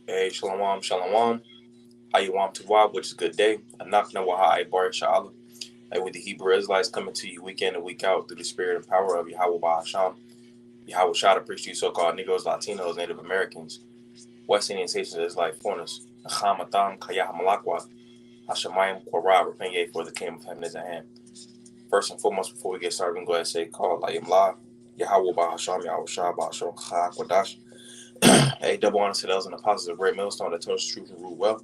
Hey, shalom, shalom. Hayawam Tawab, which is good day. Anak Nawaha Ibar Sha'ala. Hey, with the Hebrew Israelites coming to you week in and week out through the spirit and power of Yahweh Bahasham. Yahweh Shah to preach to you so-called Negroes, Latinos, Native Americans, West Indians, Haitians, Israelite foreigners. Acham Atam Kayah Malakwa. Hashemayim Korah, repent for the kingdom of heaven is at hand. First and foremost, before we get started, we can go ahead and say, call Layim La. Yahweh Bahasham, Yahweh Shah Bahasham, Chak Wadash. Hey, double honor to those and apostles of Great Millstone that tells the truth and rule well.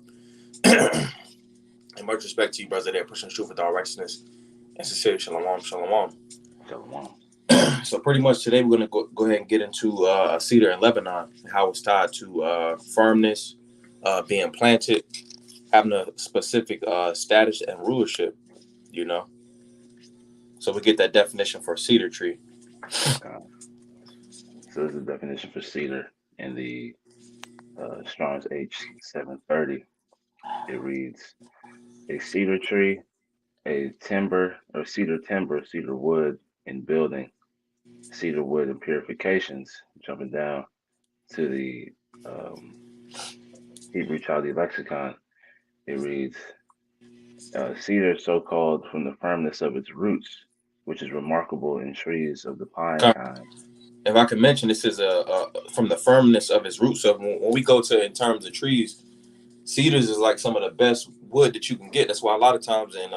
And much respect to you, brother, that pushing the truth with all righteousness. And sincerely, shalom, shalom. Shalom. So pretty much today we're going to go ahead and get into a cedar in Lebanon, how it's tied to firmness, being planted, having a specific status and rulership, you know. So we get that definition for cedar tree. So this is the definition for cedar in the Strong's H730. It reads, a cedar tree, a timber or cedar timber, cedar wood in building, cedar wood in purifications. Jumping down to the Hebrew Chaldee lexicon, it reads, cedar so called from the firmness of its roots, which is remarkable in trees of the pine kind. If I can mention, this is from the firmness of its roots. So when we go to in terms of trees, cedars is like some of the best wood that you can get. That's why a lot of times, and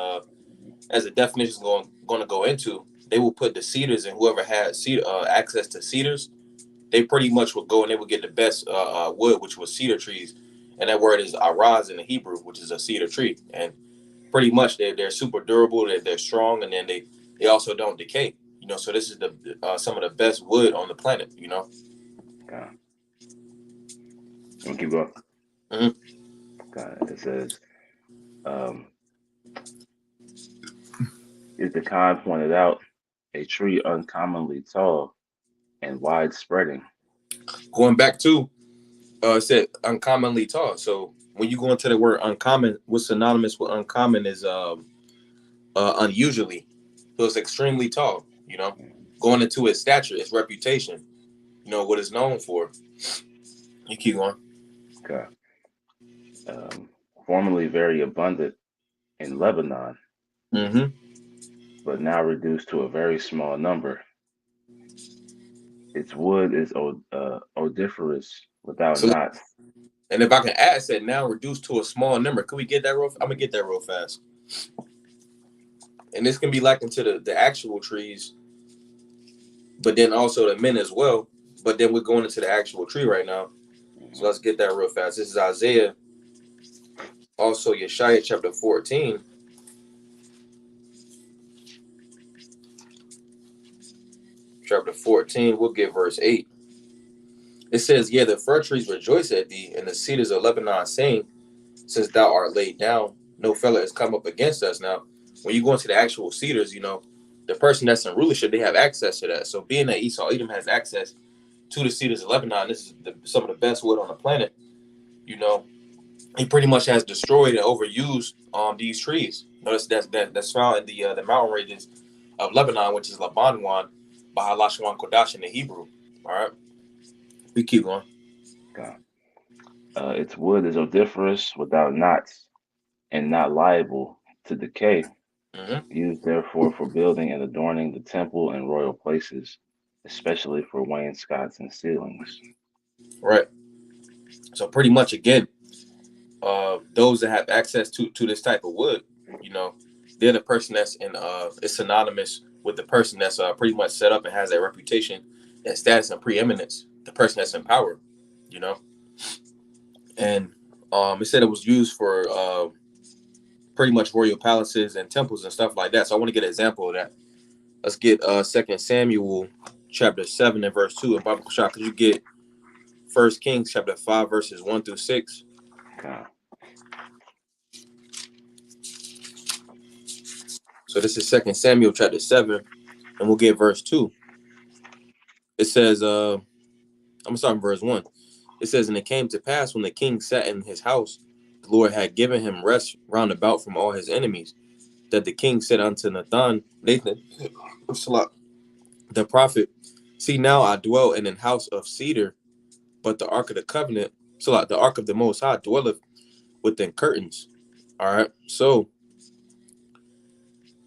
as the definition is going to go into, they will put the cedars, and whoever had access to cedars, they pretty much would go and they would get the best wood, which was cedar trees. And that word is araz in the Hebrew, which is a cedar tree. And pretty much they're super durable, they're strong, and then they also don't decay. You know, so this is the some of the best wood on the planet. You know. Okay. We'll keep going. Mm-hmm. Okay. It says, is the kind pointed out, a tree uncommonly tall and wide spreading. Going back to it said uncommonly tall. So when you go into the word uncommon, what's synonymous with uncommon is unusually. So it's extremely tall. You know, going into its stature, its reputation. You know what it's known for. You keep going. Okay. Formerly very abundant in Lebanon, Mm-hmm. but now reduced to a very small number. Its wood is odoriferous without So, knots. and if I can add, said now reduced to a small number. Could we get that real? I'm gonna get that real fast. And this can be likened to the actual trees, but then also the men as well. But then we're going into the actual tree right now. So let's get that real fast. This is Isaiah, also Yeshaya chapter 14. Chapter 14, we'll get verse 8. It says, yeah, the fir trees rejoice at thee, and the cedars of Lebanon saying, since thou art laid down, no fellow has come up against us. Now, when you go into the actual cedars, you know, the person that's in rulership, they have access to that. So being that Esau Edom has access to the cedars of Lebanon, this is some of the best wood on the planet, you know, he pretty much has destroyed and overused these trees. Notice that's found in the mountain ranges of Lebanon, which is Labanwan, Bahalashwan Kodash in the Hebrew. All right, we keep going. Okay. Its wood is odoriferous without knots and not liable to decay. Mm-hmm. Used therefore for building and adorning the temple and royal places, especially for wainscots and ceilings. Right. So pretty much again, those that have access to this type of wood, you know, they're the person that's in is synonymous with the person that's pretty much set up and has that reputation, that status and preeminence. The person that's in power, you know. And it said it was used for pretty much royal palaces and temples and stuff like that. So I want to get an example of that. Let's get 2 Samuel chapter 7 and verse 2. And Bible Shah, could you get 1 Kings chapter 5 verses 1 through 6? Okay. So this is 2 Samuel chapter 7, and we'll get verse 2. It says, I'm gonna start in verse 1. It says, and it came to pass when the king sat in his house, the Lord had given him rest round about from all his enemies, that the king said unto Nathan, the prophet, See, now I dwell in an house of cedar, but the ark of the covenant, so like the ark of the Most High, dwelleth within curtains. All right. So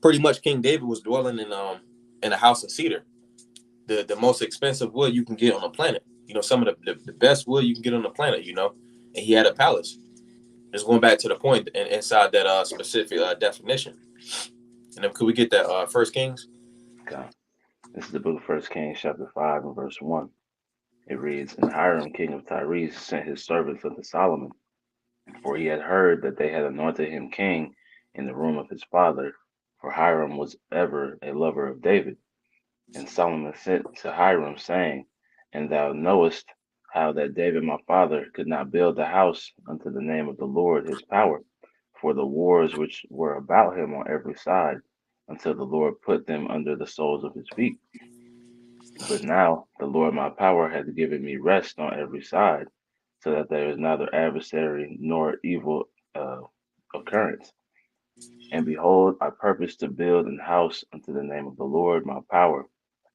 pretty much King David was dwelling in a house of cedar, the most expensive wood you can get on the planet. Some of the best wood you can get on the planet. And he had a palace. Just going back to the point inside that specific definition. And then could we get that First Kings? Okay. This is the book of First Kings, chapter 5, and verse 1. It reads, And Hiram, king of Tyre, sent his servants unto Solomon, for he had heard that they had anointed him king in the room of his father, for Hiram was ever a lover of David. And Solomon sent to Hiram, saying, And thou knowest how that David my father could not build the house unto the name of the Lord his power, for the wars which were about him on every side, until the Lord put them under the soles of his feet. But now the Lord my power hath given me rest on every side, so that there is neither adversary nor evil occurrence. And behold, I purpose to build an house unto the name of the Lord my power.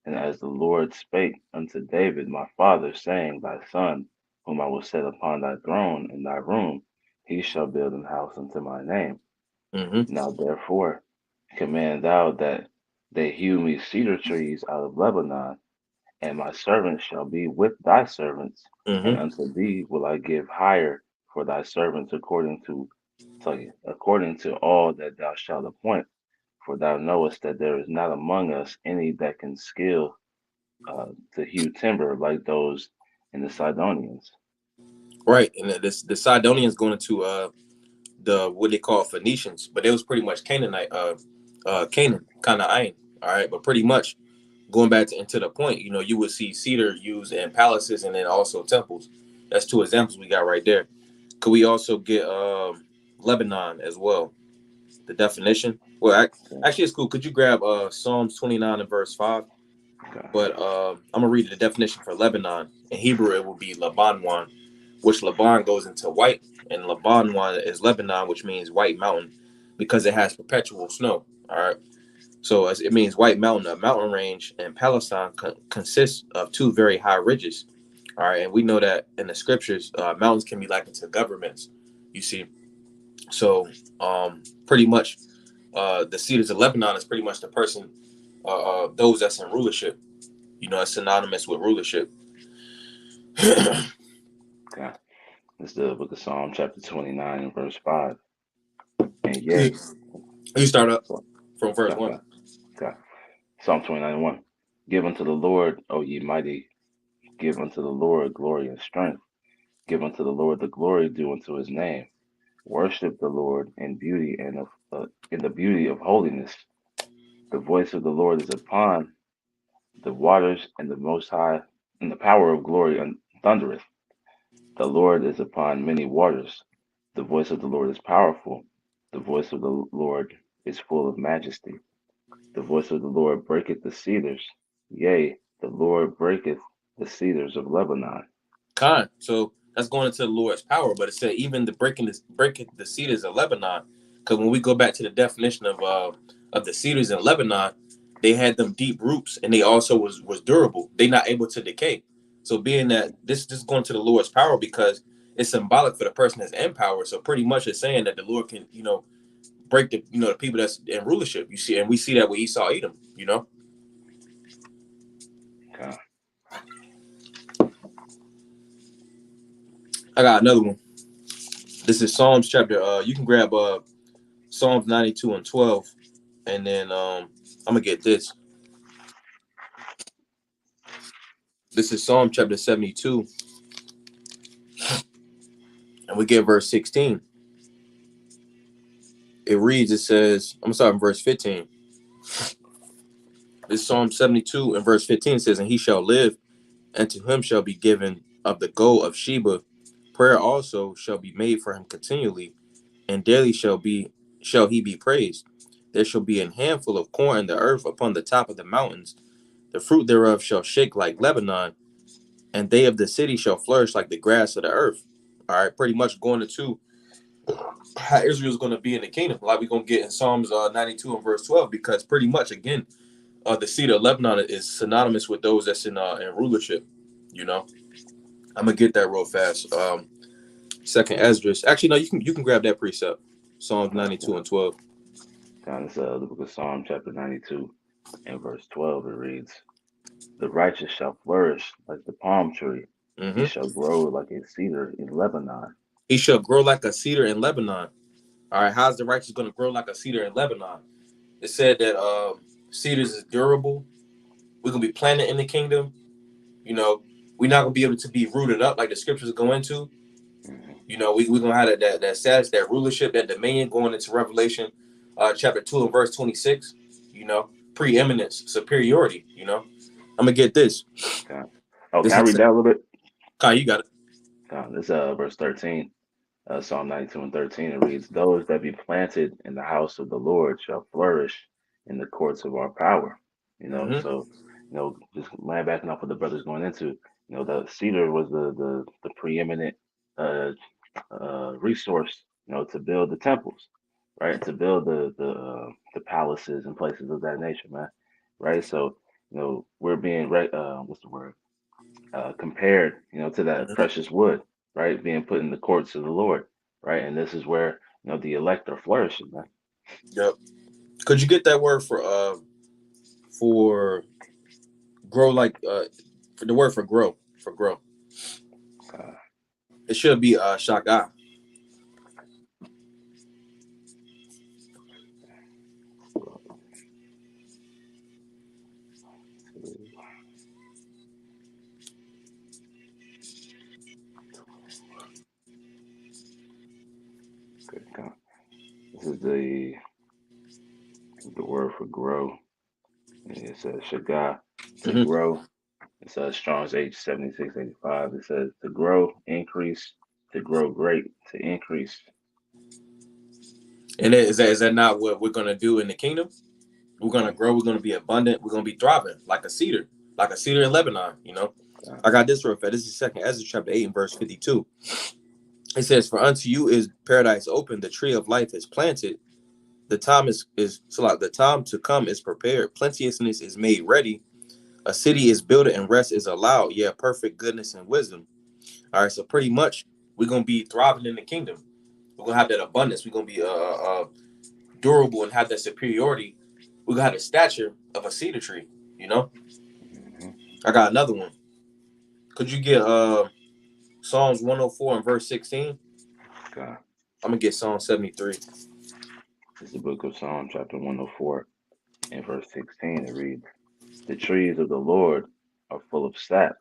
And as the Lord spake unto David my father, saying, Thy son, whom I will set upon thy throne in thy room, he shall build an house unto my name. Mm-hmm. Now therefore command thou that they hew me cedar trees out of Lebanon, and my servants shall be with thy servants, and Mm-hmm. unto thee will I give hire for thy servants according to all that thou shalt appoint. For thou knowest that there is not among us any that can skill to hew timber like those in the Sidonians. Right. And the Sidonians going into the what they call Phoenicians, but it was pretty much Canaanite, Canaan, Canaan. All right, but pretty much going back into the point, you would see cedar used in palaces and then also temples. That's two examples we got right there. Could we also get Lebanon as well? The definition. Well, Okay, actually, it's cool. Could you grab Psalms 29 and verse 5? okay, But I'm gonna read the definition for Lebanon. In Hebrew, it will be Labanwan, which Laban goes into white, and Labanwan is Lebanon, which means white mountain, because it has perpetual snow. All right, so it means white mountain. A mountain range in Palestine consists of two very high ridges. All right, and we know that in the scriptures, mountains can be likened to governments. You see, so pretty much, the cedars of Lebanon is pretty much the person, those that's in rulership. It's synonymous with rulership. okay. This is the book of Psalm, chapter 29, and verse 5. And yea, You start up so, from verse okay, 1. okay. Psalm 29 and 1. Give unto the Lord, O ye mighty, give unto the Lord glory and strength. Give unto the Lord the glory due unto his name. Worship the Lord in beauty and in the beauty of holiness. The voice of the Lord is upon the waters, and the Most High, and the power of glory thundereth. The Lord is upon many waters. The voice of the Lord is powerful. The voice of the Lord is full of majesty. The voice of the Lord breaketh the cedars. Yea, the Lord breaketh the cedars of Lebanon. So that's going into the Lord's power, but it said even the breaking the cedars of Lebanon. Because when we go back to the definition of the cedars in Lebanon, they had them deep roots, and they also was durable. They not able to decay. So being that this is going to the Lord's power because it's symbolic for the person that's in power. So pretty much it's saying that the Lord can break the people that's in rulership. You see, and we see that with Esau Edom. Okay. I got another one. This is Psalms chapter. You can grab Psalms 92 and 12, and then I'm gonna get this. This is Psalm chapter 72, and we get verse 16. It reads. It says, I'm sorry, verse 15. This Psalm 72 and verse 15 says, "And he shall live, and to him shall be given of the gold of Sheba. Prayer also shall be made for him continually, and daily shall he be praised. There shall be an handful of corn in the earth upon the top of the mountains. The fruit thereof shall shake like Lebanon, and they of the city shall flourish like the grass of the earth." All right, pretty much going into how Israel's going to be in the kingdom, like we're going to get in Psalms 92 and verse 12, because pretty much, again, The cedar of Lebanon is synonymous with those that's in rulership. You know, I'm gonna get that real fast. Second Esdras. Actually, no, you can grab that precept. Psalms God, 92 and 12. God, it's the book of Psalm, chapter 92, and verse 12. It reads, "The righteous shall flourish like the palm tree; he Mm-hmm. shall grow like a cedar in Lebanon." He shall grow like a cedar in Lebanon. All right, how's the righteous going to grow like a cedar in Lebanon? It said that cedars is durable. We're gonna be planted in the kingdom. You know, we're not gonna be able to be rooted up like the scriptures go into. Hmm. You know, we're gonna have that status, that rulership, that dominion going into Revelation chapter 2 and verse 26. You know, preeminence, superiority. You know, I'm gonna get this. God. Oh, This can I read is that a little bit? Kai, you got it. God, this verse 13. Psalm 92 and 13, it reads, "Those that be planted in the house of the Lord shall flourish in the courts of our power." Mm-hmm. So, just land backing off what the brother's going into, the cedar was the preeminent uh, resource, to build the temples, right? To build the palaces and places of that nature, man, right? So, we're being, what's the word? Compared, to that Mm-hmm. precious wood, right, being put in the courts of the Lord, right, and this is where the elect are flourishing, man. Yep. Could you get that word for grow like for the word for grow? Uh, It should be shaka. this is the word for grow. It says shaga, to Mm-hmm. grow. It says Strong's H 7685. It says to grow, increase, to grow great, to increase. And is that not what we're gonna do in the kingdom? We're gonna Okay. grow. We're gonna be abundant. We're gonna be thriving like a cedar in Lebanon. You know. Uh, I got this real fast. This is Second Ezra chapter 8 and verse 52. It says, "For unto you is paradise open; the tree of life is planted. The time is so like the time to come is prepared. Plenteousness is made ready. A city is built and rest is allowed. Yeah, perfect goodness and wisdom." All right, so pretty much we're gonna be thriving in the kingdom. We're gonna have that abundance. We're gonna be durable and have that superiority. We're gonna have the stature of a cedar tree. You know. mhm. I got another one. Could you get Psalms 104 and verse 16? God. I'm gonna get Psalm 73. This is the book of Psalm, chapter 104, and verse 16. It reads, "The trees of the Lord are full of sap,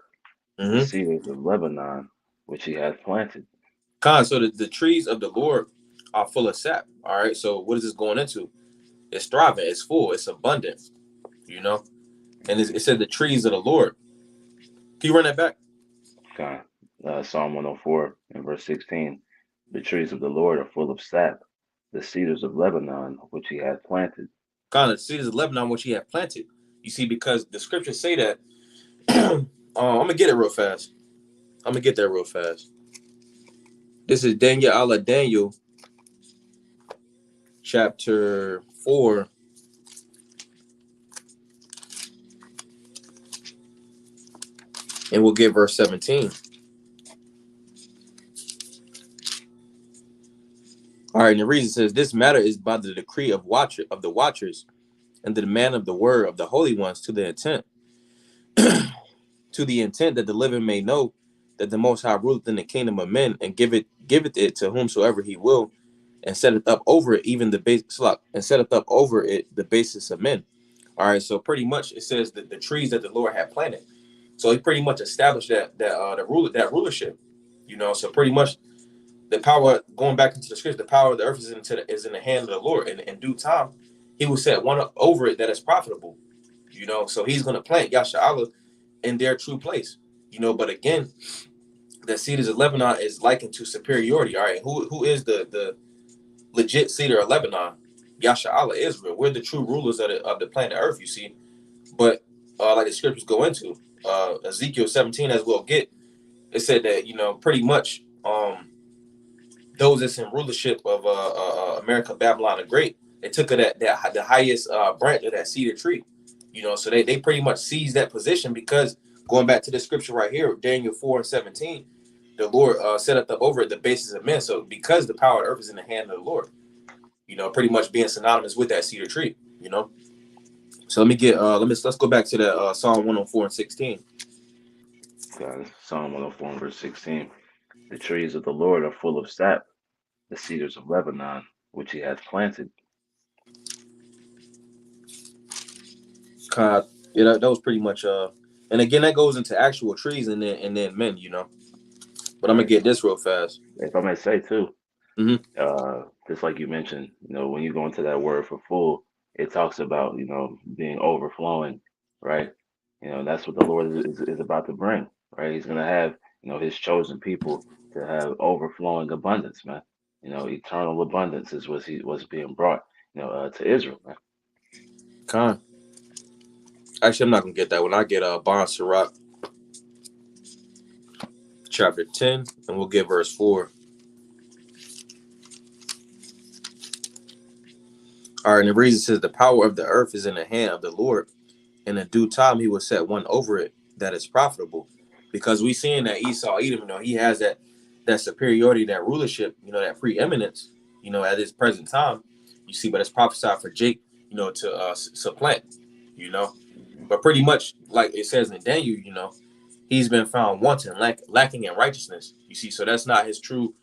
the Mm-hmm. cedars of Lebanon, which he hath planted." So the trees of the Lord are full of sap. All right. So what is this going into? It's thriving. It's full. It's abundant. You know. And Mhm. it said the trees of the Lord. Can you run that back? God. Psalm 104 and verse 16. "The trees of the Lord are full of sap, the cedars of Lebanon, which he hath planted." Kind of seeds of Lebanon, which he had planted. You see, because the scriptures say that. I'm gonna get it real fast. I'm gonna get that real fast. This is Daniel Allah Daniel chapter 4, and we'll get verse 17. All right, and the reason says this matter is by the decree of the watchers and the demand of the word of the holy ones to the intent that the living may know that the Most High ruleth in the kingdom of men and giveth it to whomsoever He will, and setteth up over it even the base and setteth up over it the basis of men. All right, so pretty much it says that the trees that the Lord had planted. So He pretty much established that rulership. You know, so pretty much the power going back into the scripture, the power of the earth is in the hand of the Lord, and in due time, He will set one up over it that is profitable. You know, so He's going to plant Yasha'Allah in their true place. You know, but again, the cedars of Lebanon is likened to superiority. All right, who is the legit cedar of Lebanon? Yasha'Allah, Israel. We're the true rulers of the planet Earth. You see, but like the scriptures go into Ezekiel 17, as we'll get, it said that pretty much those that's in rulership of America, Babylon the Great, they took it at the highest branch of that cedar tree. So they pretty much seized that position because going back to the scripture right here, Daniel 4:17, the Lord set up over it the basis of men. So because the power of the earth is in the hand of the Lord, pretty much being synonymous with that cedar tree. So let's go back to the Psalm 104:16. Psalm 104 verse 16. The trees of the Lord are full of sap, the cedars of Lebanon, which he hath planted. Kind of, that was pretty much and again that goes into actual trees and then men. But I'm gonna Right. get this real fast. If I may say too, Mm-hmm. just like you mentioned, when you go into that word for full, it talks about, being overflowing, right? That's what the Lord is about to bring, right? He's going to have, his chosen people to have overflowing abundance, man. Eternal abundance is what's being brought, to Israel, man. Con. Actually, I'm not gonna get that one. I get Bon Sirach chapter 10, and we'll get verse 4. All right, and the reason says the power of the earth is in the hand of the Lord. In a due time, he will set one over it that is profitable. Because we seeing that Esau, Edom, he has that superiority, that rulership, that preeminence, at this present time. You see, but it's prophesied for Jake, to supplant, you know. Mhm. But pretty much, like it says in Daniel, he's been found wanting, lacking in righteousness. You see, so that's not his true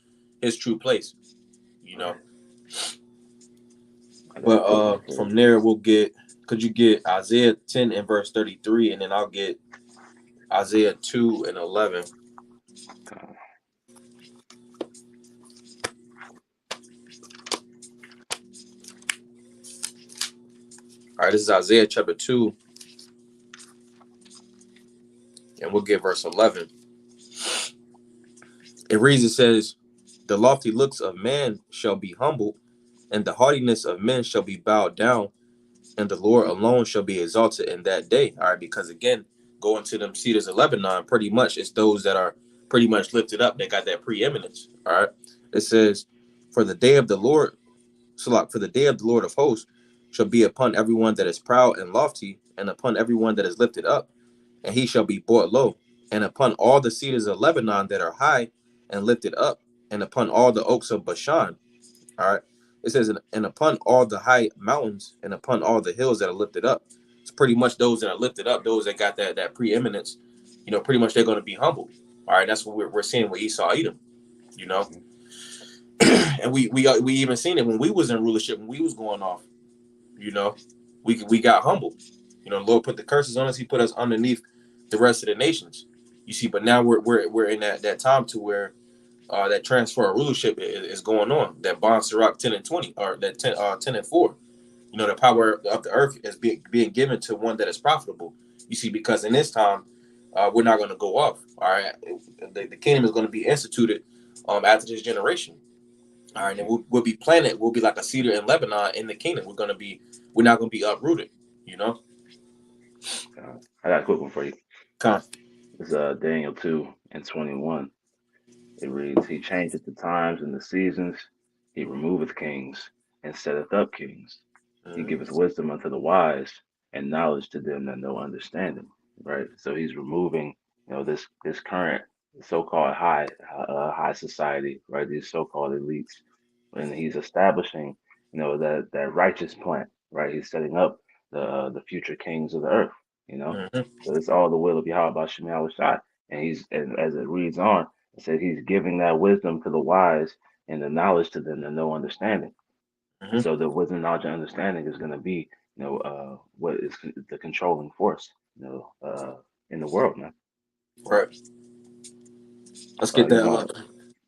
place, you know. Right. I got a But quick one for you. from there we'll get. Could you get Isaiah 10 and verse 33, and then I'll get Isaiah 2 and 11. Uh, All right, this is Isaiah chapter 2, and we'll get verse 11. It reads, it says, "The lofty looks of man shall be humbled, and the haughtiness of men shall be bowed down, and the Lord alone shall be exalted in that day." All right, because again, going to them cedars of Lebanon, pretty much it's those that are pretty much lifted up that got that preeminence. All right, it says, "For the day of the Lord, for the day of the Lord of hosts shall be upon everyone that is proud and lofty, and upon everyone that is lifted up, and he shall be brought low, and upon all the cedars of Lebanon that are high and lifted up, and upon all the oaks of Bashan." All right. It says, and upon all the high mountains and upon all the hills that are lifted up. It's pretty much those that are lifted up, those that got that preeminence, pretty much they're going to be humbled. All right. That's what we're seeing with Esau Edom, you know. mhm. And we even seen it when we was in rulership, when we was going off, you know, we got humbled. The Lord put the curses on us. He put us underneath the rest of the nations. You see, but now we're in that time to where that transfer of rulership is going on. That Bon Sirach 10 and 20, or that 10 and 4. The power of the earth is being given to one that is profitable. You see, because in this time, we're not going to go off. All right, the kingdom is going to be instituted after this generation. All right, and Okay. we'll be planted. We'll be like a cedar in Lebanon in the kingdom. We're not going to be uprooted. You know, I got a quick one for you. Con. It's Daniel 2 and 21. It reads, He changeth the times and the seasons, he removeth kings, and setteth up kings. He giveth Mm-hmm. wisdom unto the wise, and knowledge to them that know understanding. Right? So he's removing, this current so-called high society, right? These so-called elites, and he's establishing, that righteous plant, right? He's setting up the future kings of the earth, you know. Mm-hmm. So it's all the will of Yahweh Shem Shai. And and as it reads on, it says he's giving that wisdom to the wise and the knowledge to them that know understanding. And Mm-hmm. so the wisdom, knowledge, and understanding is going to be, what is the controlling force, in the world, man. Right. Let's get You that. want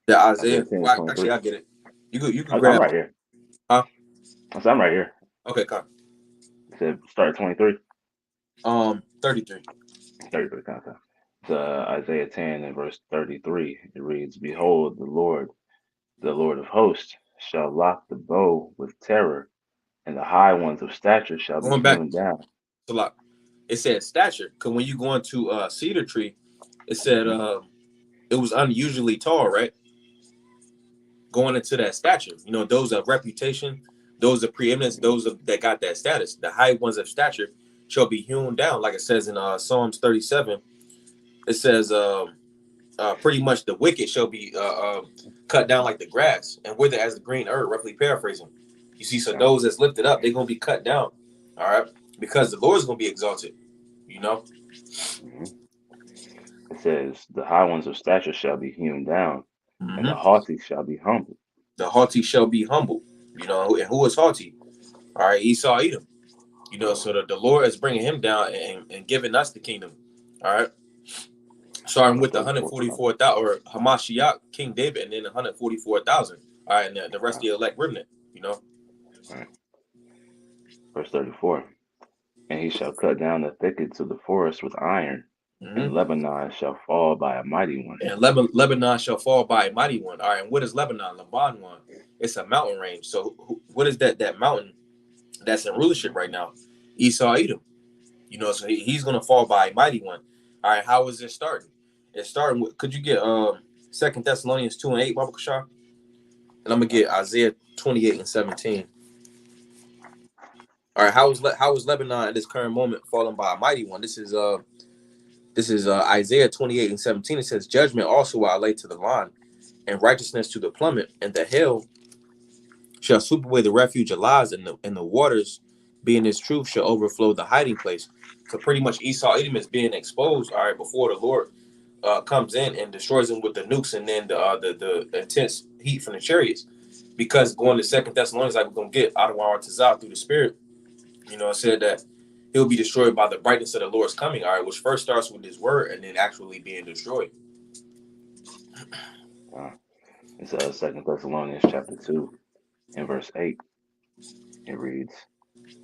The Isaiah Isaiah. 10 and Well, 23? actually, I get it. You could I'm grab. right here. Huh? I'm right here. Okay, Con. It said start at 23. 33. 33 content. It's Isaiah 10 and verse 33. It reads, Behold, the Lord of hosts, shall lock the bow with terror, and the high ones of stature shall be Going back hewn down. to like it said stature. Cause when you go into cedar tree, it said Hmm. it was unusually tall, right? Going into that stature, those of reputation, those of preeminence, Hmm. that got that status. The high ones of stature, shall be hewn down, like it says in Psalms 37. It says, pretty much the wicked shall be cut down like the grass and wither as the green herb, roughly paraphrasing. You see, so God. those that's lifted up, they're gonna be cut down, all right, because the Lord is gonna be exalted. You know. Hmm. It says, the high ones of stature shall be hewn down, and the Hmm. haughty shall be humbled. The haughty shall be humbled. You know, and who is haughty? All right, Esau, Edom. You know, God. so the Lord is bringing him down and giving us the kingdom. All right, starting with the 34. 144,000 or Hamashiach, King David, and then 144,000. All right, and the rest of God. the elect remnant. You know. Right. Verse 34. And he shall cut down the thickets of the forest with iron, and Hmm. Lebanon shall fall by a mighty one. And Lebanon shall fall by a mighty one. All right, and what is Lebanon? Lebanon. It's a mountain range. So what is that mountain that's in rulership right now? Esau, Edom. You know, so he's gonna fall by a mighty one. All right, how is it starting? It's starting with. Could you get Second Thessalonians 2:8, Baba Kashar? And I'm gonna God. get Isaiah 28:17. All right, how is Lebanon at this current moment falling by a mighty one? This is Isaiah 28:17. It says, "Judgment also will I lay to the line, and righteousness to the plummet, and the hail shall sweep away the refuge of lies, and the waters, being His truth, shall overflow the hiding place." So pretty much Esau Edom is being exposed. All right, before the Lord comes in and destroys them with the nukes, and then the intense heat from the chariots. Because going to Second Thessalonians, like we're gonna get out of our Tazal through the Spirit, you know, it said that he'll be destroyed by the brightness of the Lord's coming. All right, which first starts with His word and then actually being destroyed. God. It's 2 Thessalonians chapter 2 and verse 8. It reads,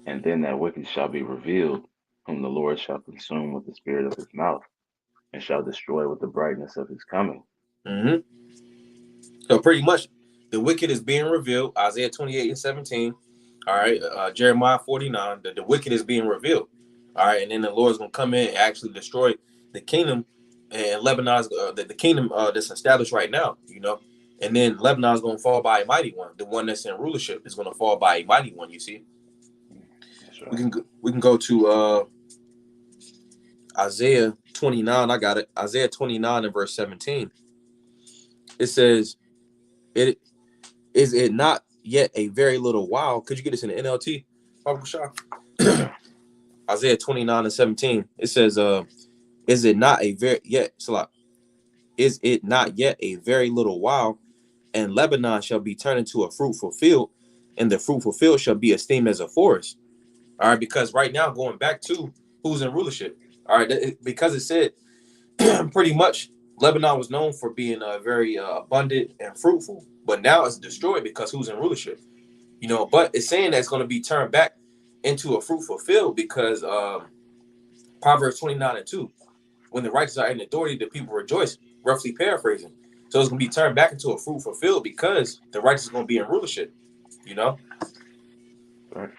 and then that wicked shall be revealed, whom the Lord shall consume with the spirit of his mouth, and shall destroy with the brightness of his coming. Mm-hmm. So pretty much, the wicked is being revealed. Isaiah 28:17. All right, Jeremiah 49. The wicked is being revealed. All right, and then the Lord's gonna come in and actually destroy the kingdom, and Lebanon's the kingdom that's established right now. You know, and then Lebanon's gonna fall by a mighty one. The one that's in rulership is gonna fall by a mighty one. You see, That's we right. can we can go to Isaiah 29. I got it. Isaiah 29 and verse 17. It says, "It is it not yet a very little while." Could you get this in the NLT, Papa Shah? Okay. Isaiah 29:17. It says, is it not a very yet Salah, is it not yet a very little while, and Lebanon shall be turned into a fruitful field, and the fruitful field shall be esteemed as a forest. All right, because right now, going back to who's in rulership. All right, because it said pretty much Lebanon was known for being very abundant and fruitful, but now it's destroyed because who's in rulership. You know, but it's saying that it's going to be turned back into a fruitful field because Proverbs 29:2, when the righteous are in authority, the people rejoice, roughly paraphrasing. So it's going to be turned back into a fruitful field because the righteous is going to be in rulership, you know? Right.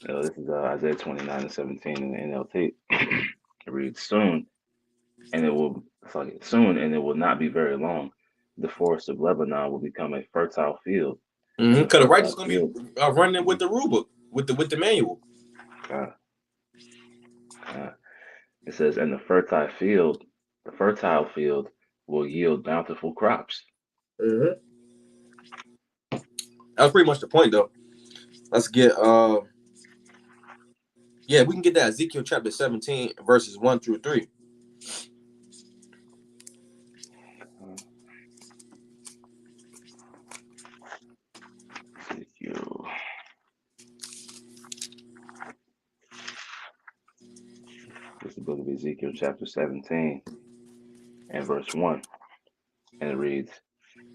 This is Isaiah 29 and 17 in the NLT. It reads, soon, and it will, soon, and it will not be very long. The forest of Lebanon will become a fertile field, and the Because the righteous is fertile going to field. be running Mhm. with the rule book, with the manual. God, God. It says, and the fertile field will yield bountiful crops. Mm-hmm. That was pretty much the point, though. Let's get, yeah, we can get that Ezekiel chapter 17, verses 1 through 3. Uh, Ezekiel, this is the book of Ezekiel, chapter 17, and verse 1. And it reads,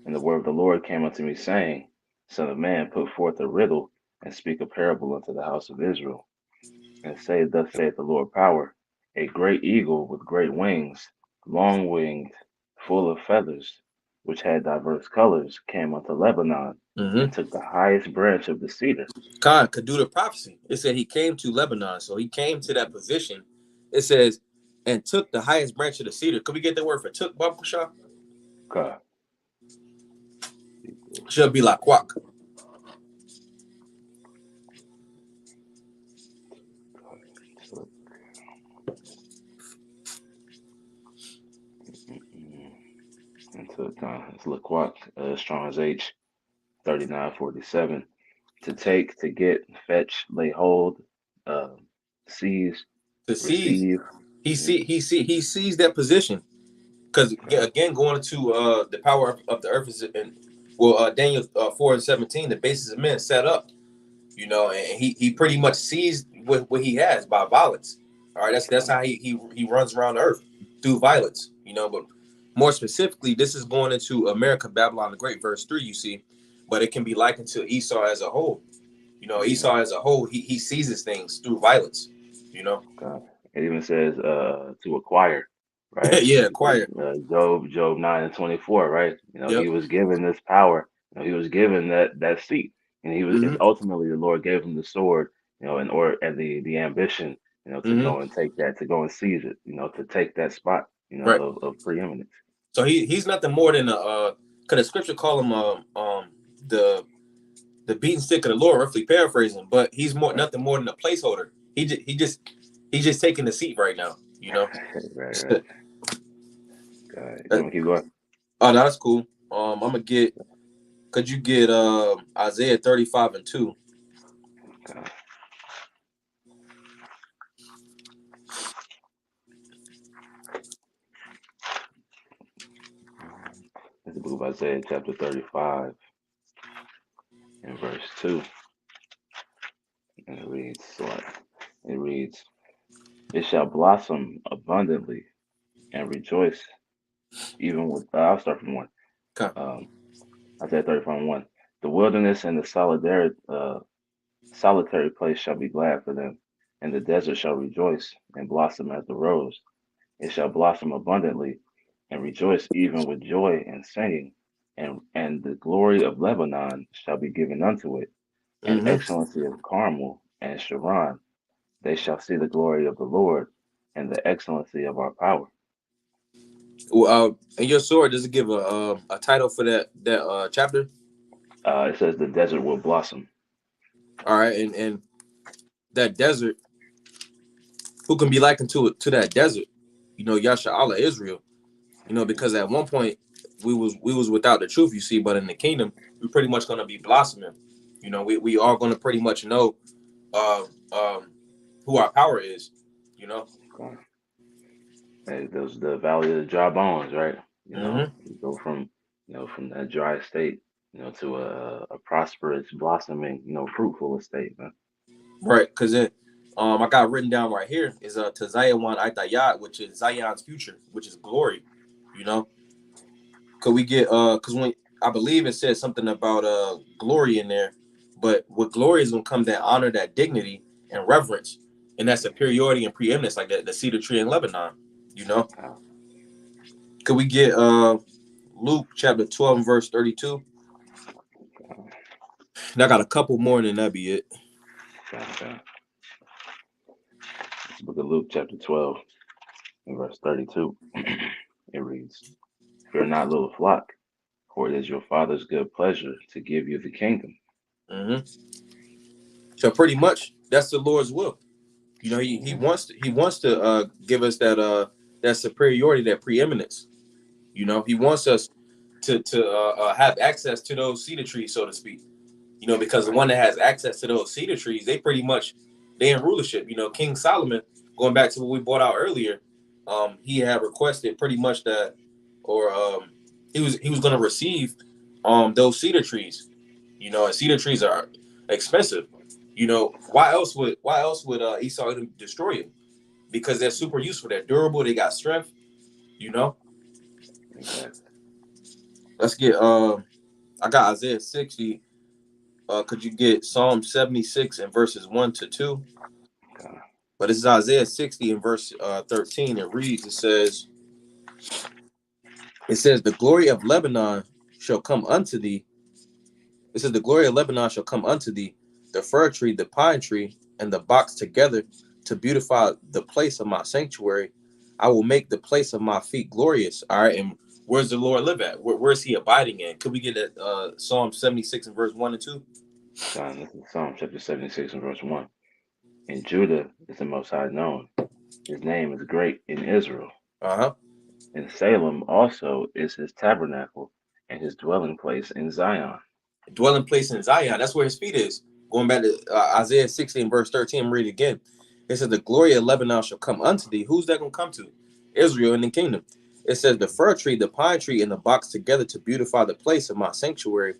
and the word of the Lord came unto me, saying, son of man, put forth a riddle, and speak a parable unto the house of Israel. And say, thus saith the Lord power, a great eagle with great wings, long winged, full of feathers, which had diverse colors, came unto Lebanon, and Mm-hmm. took the highest branch of the cedar. Khan could do the prophecy. It said he came to Lebanon, so he came to that position. It says, and took the highest branch of the cedar. Could we get the word for took, Baba Shah? God. Should be like quack. Mm, Into let's look what Strong's H 3947. To take, to get, fetch, lay hold, uh, seize, To seize. receive. Mm, He sees that position. Because okay, again, going into the power of the earth is in, well, Daniel 4:17, the basis of men set up, and he pretty much sees what he has by violence. All right, that's okay, how he runs around the earth through violence, but more specifically, this is going into America, Babylon the Great, verse 3, you see, but it can be likened to Esau as a whole. okay, Esau as a whole, he seizes things through violence, you know. okay. It even says to acquire, right? Yeah, quiet. Job 9:24, right? Yep. He was given this power. He was given that seat, and he was and Mm-hmm. ultimately the Lord gave him the sword, in order and the ambition, to Mm-hmm. go and take that, to go and seize it, to take that spot, Right. of preeminence. So he's nothing more than could the scripture call him the the beaten stick of the Lord, roughly paraphrasing, but he's more Right, nothing more than a placeholder. He's just taking the seat right now, you know. right, right. You Oh, want me to keep going? no, that's cool. I'm gonna get. Could you get Isaiah 35:2? Okay. It's the book of Isaiah, chapter 35, and verse 2, and it reads, "It shall blossom abundantly and rejoice, even with." I'll start from one. Okay. Um, Isaiah 35 1. The wilderness and the solitary place shall be glad for them, and the desert shall rejoice and blossom as the rose. It shall blossom abundantly and rejoice even with joy and singing, and the glory of Lebanon shall be given unto it, and Mm-hmm. excellency of Carmel and Sharon. They shall see the glory of the Lord and the excellency of our power. Well, and your sword, does it give a title for that chapter? It says the desert will blossom. All right, and that desert, who can be likened to that desert? Yasha Allah Israel. Because at one point we was without the truth, you see, but in the kingdom, we're pretty much gonna be blossoming. We are gonna pretty much know uh, um, who our power is. You know. Okay. Hey, those the valley of the dry bones, right? Mm-hmm. You go from from that dry state, to a prosperous, blossoming, fruitful estate, man. Right, because I got written down right here is to Zion Itayat, which is Zion's future, which is glory. You know, could we get because when I believe it says something about glory in there, but with glory is gonna come that honor, that dignity and reverence, and that superiority and preeminence, like the cedar tree in Lebanon. You know, Uh, could we get Luke chapter 12 and verse 32? And I got a couple more, and then that be it. okay. It's the book of Luke, chapter 12, and verse 32. It reads, "Fear not, little flock, for it is your Father's good pleasure to give you the kingdom." Hmm. So pretty much, that's the Lord's will. He Mhm. wants to give us that superiority, that preeminence. He wants us to have access to those cedar trees, so to speak. Because the Right. one that has access to those cedar trees, they pretty much they in rulership. King Solomon, going back to what we brought out earlier, he had requested pretty much that, or he was going to receive those cedar trees. And cedar trees are expensive. Why else would Esau even destroy them? Because they're super useful. They're durable. They got strength. You know. Exactly. Let's get. I got Isaiah 60. Could you get Psalm 76 and verses 1 to 2? Okay. But this is Isaiah 60 and verse 13. It reads. It says, the glory of Lebanon shall come unto thee. It says, the glory of Lebanon shall come unto thee, the fir tree, the pine tree, and the box together to beautify the place of my sanctuary. I will make the place of my feet glorious. All right. And where's the Lord live at? Where's he abiding in? Could we get that Psalm 76 and verse 1 and 2? Okay. This is Psalm chapter 76 and verse 1. "In Judah is the Most High known. His name is great in Israel." Uh-huh. In Salem also is his tabernacle and his dwelling place in Zion. Dwelling place in Zion. That's where his feet is. Going back to Isaiah 16, verse 13, read it again. It says, the glory of Lebanon shall come unto thee. Who's that going to come to? Israel and the kingdom. It says, the fir tree, the pine tree, and the box together to beautify the place of my sanctuary,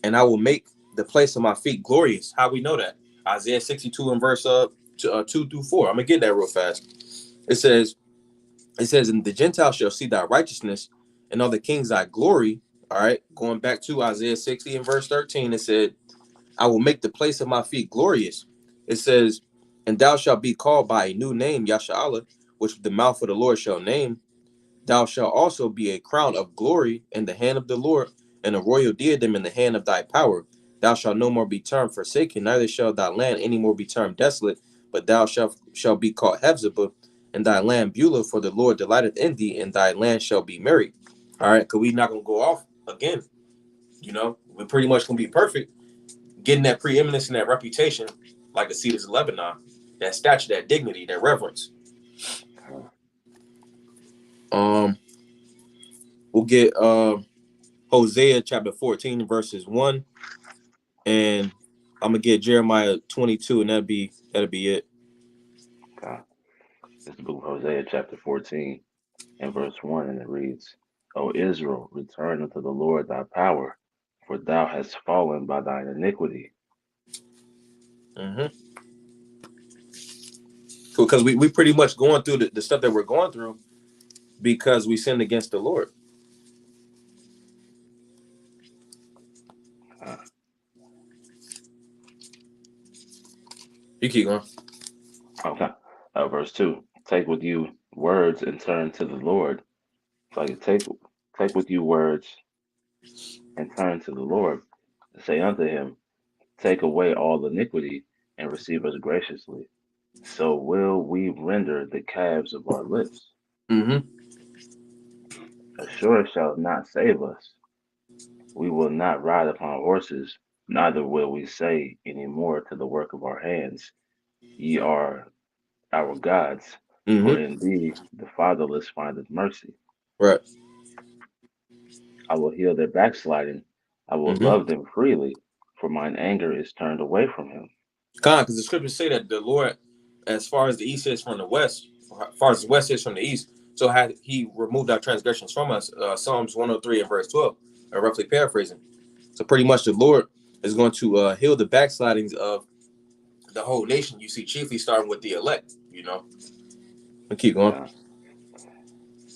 and I will make the place of my feet glorious. How we know that? Isaiah 62 and verse 2 through 4. I'm going to get that real fast. It says, and the Gentiles shall see thy righteousness, and all the kings thy glory. All right, going back to Isaiah 60 and verse 13, it said, I will make the place of my feet glorious. It says, and thou shalt be called by a new name, Yasha'Allah, which the mouth of the Lord shall name. Thou shalt also be a crown of glory in the hand of the Lord, and a royal diadem in the hand of thy power. Thou shalt no more be termed forsaken, neither shall thy land any more be termed desolate, but thou shalt be called Hephzibah, and thy land Beulah, for the Lord delighteth in thee, and thy land shall be married. All right, because we not going to go off again. We're pretty much going to be perfect, getting that preeminence and that reputation like the Cedars of Lebanon, that stature, that dignity, that reverence. Um, we'll get Hosea chapter 14 verses 1, and I'm gonna get Jeremiah 22, and that'll be it. Okay. It's the book of Hosea, chapter 14, and verse 1, and it reads, O Israel, return unto the Lord thy power, for thou hast fallen by thine iniquity. Mm-hmm. Because we pretty much going through the stuff that we're going through because we sinned against the Lord. Uh, You keep going. okay. Verse 2, take with you words and turn to the Lord. So you take with you words and turn to the Lord. Say unto him, take away all iniquity and receive us graciously. So will we render the calves of our lips. Mm-hmm. Assure shall not save us. We will not ride upon horses, neither will we say any more to the work of our hands, ye are our gods, for Mm-hmm. in thee the fatherless findeth mercy. Right. I will heal their backsliding, I will Mm-hmm. love them freely, for mine anger is turned away from him. Because the scriptures say that the Lord, as far as the east is from the west, or as far as the west is from the east, so had he removed our transgressions from us. Psalms 103 and verse 12, roughly paraphrasing. So pretty much the Lord is going to heal the backslidings of the whole nation. You see, chiefly starting with the elect. We keep going. Uh,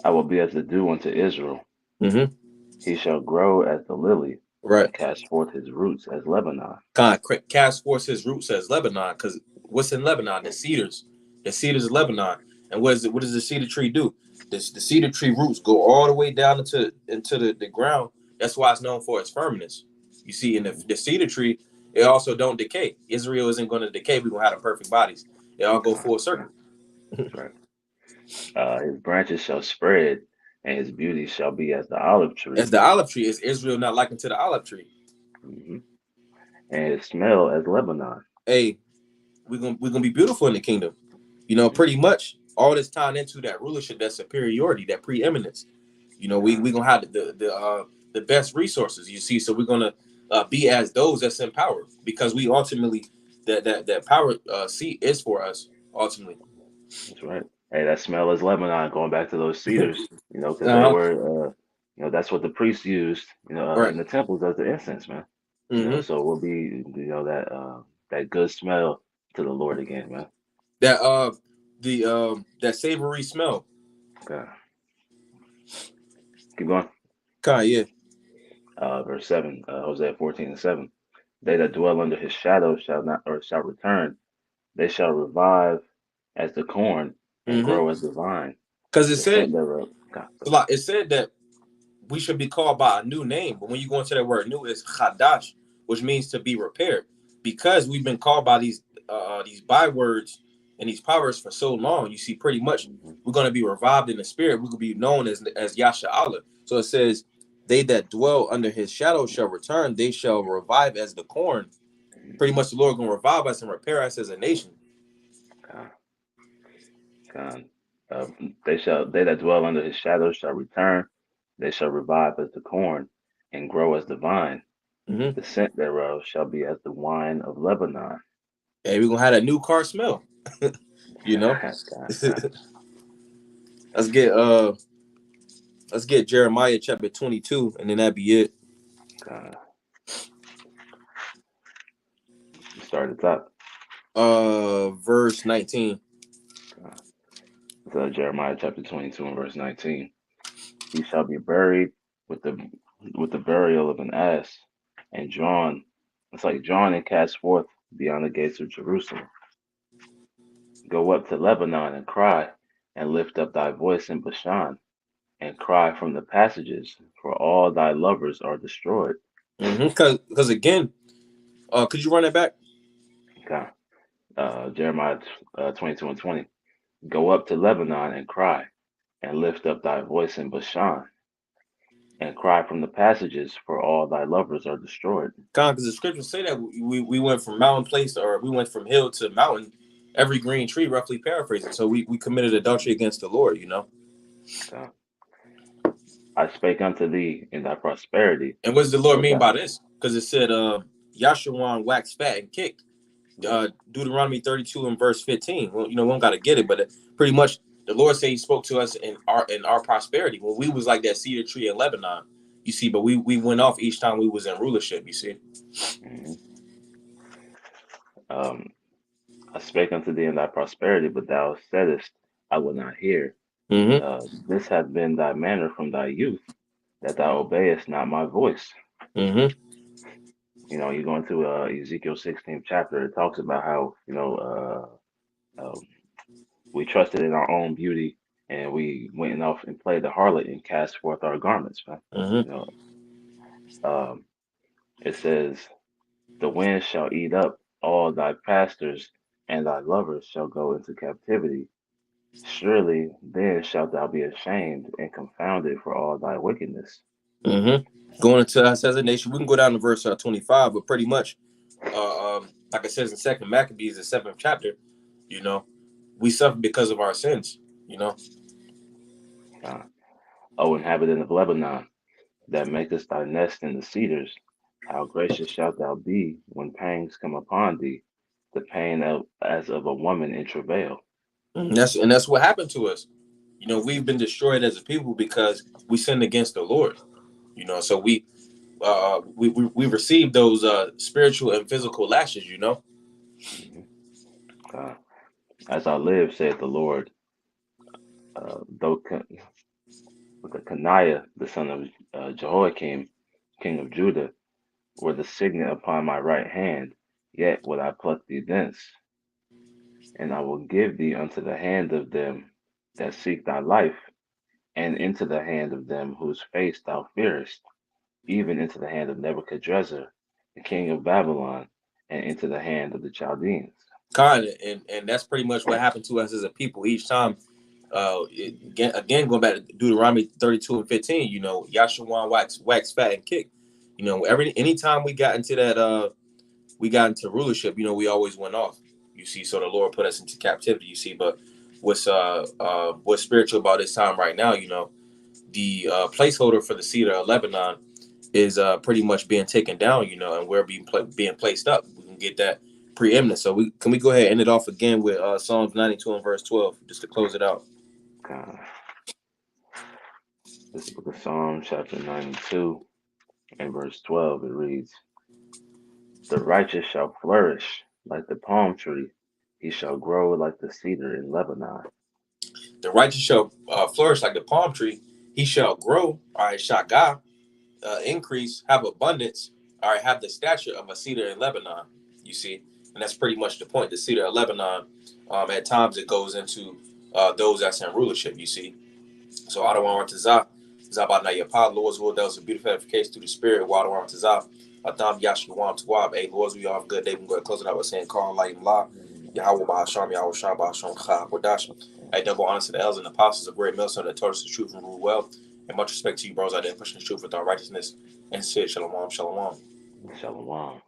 I will be as the dew unto Israel. Mm-hmm. He shall grow as the lily, Right. and cast forth his roots as Lebanon. God cast forth his roots as Lebanon, because what's in Lebanon? The cedars of Lebanon. And what is it? What does the cedar tree do? The cedar tree roots go all the way down into the ground. That's why it's known for its firmness. You see, in the cedar tree, it also don't decay. Israel isn't going to decay. We're going to have the perfect bodies. They all go full Okay, circle. that's right. His branches shall spread, and his beauty shall be as the olive As tree. the olive tree, is Israel not likened to the olive tree? Hmm. And his smell as Lebanon. Hey, we're gonna be beautiful in the kingdom. Pretty much all this tying into that rulership, that superiority, that preeminence. We gonna have the best resources. You see, so we're gonna be as those that's in power, because we ultimately that power seat is for us ultimately. That's right. Hey, that smell is Lebanon. Going back to those cedars, because they Uh-huh. were, that's what the priests used, Right. in the temples as the incense, man. Mm-hmm. So we'll be, that good smell to the Lord again, man. That that savory smell. Okay, keep going. Yeah. Verse 7, Hosea 14:7. They that dwell under his shadow shall not, or shall return. They shall revive as the corn and Mm-hmm. grow as the vine. Because it The said scent thereof. Okay, a lot. It said that we should be called by a new name. But when you go into that word new, it's chadash, which means to be repaired. Because we've been called by these bywords and these powers for so long, you see, pretty much mhm, we're going to be revived in the spirit. We're going to be known as Yasha Allah. So it says, they that dwell under his shadow shall return. They shall revive as the corn. Pretty mhm. much the Lord going to revive us and repair us as a nation. Okay, okay. Uh, they that dwell under his shadow shall return. They shall revive as the corn, and grow as the vine. Mm-hmm. The scent thereof shall be as the wine of Lebanon. Hey, we're gonna have that new car smell. You know. God, God, let's get uh let's get Jeremiah chapter 22, and then that'd be it. God. Start at the top. Verse 19. God. So Jeremiah chapter 22 and verse 19. He shall be buried with the burial of an ass, and drawn. It's like drawn and cast forth beyond the gates of Jerusalem. Go up to Lebanon and cry, and lift up thy voice in Bashan, and cry from the passages, for all thy lovers are destroyed. Mm-hmm. Cause again, could you run that back? Okay. Jeremiah 22 and 20. Go up to Lebanon and cry, and lift up thy voice in Bashan, and cry from the passages, for all thy lovers are destroyed. Because the scriptures say that we went from mountain place, or we went from hill to mountain, every green tree, roughly paraphrasing. So we committed adultery against the Lord, you know. Okay. I spake unto thee in thy prosperity, And what does the Lord but mean thou, by this? Because it said, Yashawan waxed fat and kicked. Deuteronomy 32 and verse 15. Well, you know, we don't got to get it, but pretty much the Lord said He spoke to us in our prosperity when we was like that cedar tree in Lebanon. You see, but we went off each time we was in rulership. You see. mhm. um, I spake unto thee in thy prosperity, but thou saidst, I will not hear. Mm-hmm. This hath been thy manner from thy youth, that thou obeyest not my voice. Mm-hmm. You go into Ezekiel 16th chapter, it talks about how, we trusted in our own beauty, and we went off and played the harlot and cast forth our garments, man. You Mm-hmm. know, um, it says, the wind shall eat up all thy pastors, and thy lovers shall go into captivity. Surely then shalt thou be ashamed and confounded for all thy wickedness. Mm-hmm. Going into us as a nation, we can go down to verse 25, but pretty much, like it says in Second Maccabees, the seventh chapter, you know, we suffer because of our sins. You know. Uh, o inhabitant of Lebanon, that makest thy nest in the cedars, how gracious shalt thou be when pangs come upon thee, the pain as of a woman in travail. That's what happened to us. You know, we've been destroyed as a people because we sinned against the Lord. You know, so we received those spiritual and physical lashes. You know. Mhm. Uh, as I live, saith the Lord, though Coniah, the son of Jehoiakim, king of Judah, were the signet upon my right hand, yet would I pluck thee thence, and I will give thee unto the hand of them that seek thy life, and into the hand of them whose face thou fearest, even into the hand of Nebuchadrezzar, the king of Babylon, and into the hand of the Chaldeans. Kind of, and that's pretty much what happened to us as a people each time. Again, going back to Deuteronomy 32 and 15, you know, Yashawan wax fat and kick. You know, anytime we got into rulership, you know, we always went off. You see, so the Lord put us into captivity. You see, but what's spiritual about this time right now? You know, the placeholder for the cedar of Lebanon is pretty much being taken down. You know, and we're being placed up. We can get that preeminence. So we go ahead and end it off again with Psalms 92 and verse 12, just to close it out. Uh, this book of Psalms, chapter 92, and verse 12, it reads, the righteous shall flourish like the palm tree, he shall grow like the cedar in Lebanon. The righteous shall flourish like the palm tree. He shall grow. All right, shagah, increase, have abundance. All right, have the stature of a cedar in Lebanon. You see, and that's pretty much the point. The cedar of Lebanon. At times it goes into those that's in rulership. You see, so I don't Mhm. want to Zah. Zabad na Yapa, Lord's will, that was a beautiful edification through the spirit. Wadawan to Zah. Adam Yashua Tawab. Hey, Lord's, we all have a good day. We can go ahead and close it out with saying, Call Light La. Yahweh Bahasham, Yahweh Shah Bahasham Chah Wadash. Hey, double honor to the elders and apostles of great millstone that taught us the truth and rule well. And much respect to you, bros, out there pushing the truth with our righteousness. And said, Shalom, Shalom. Shalom.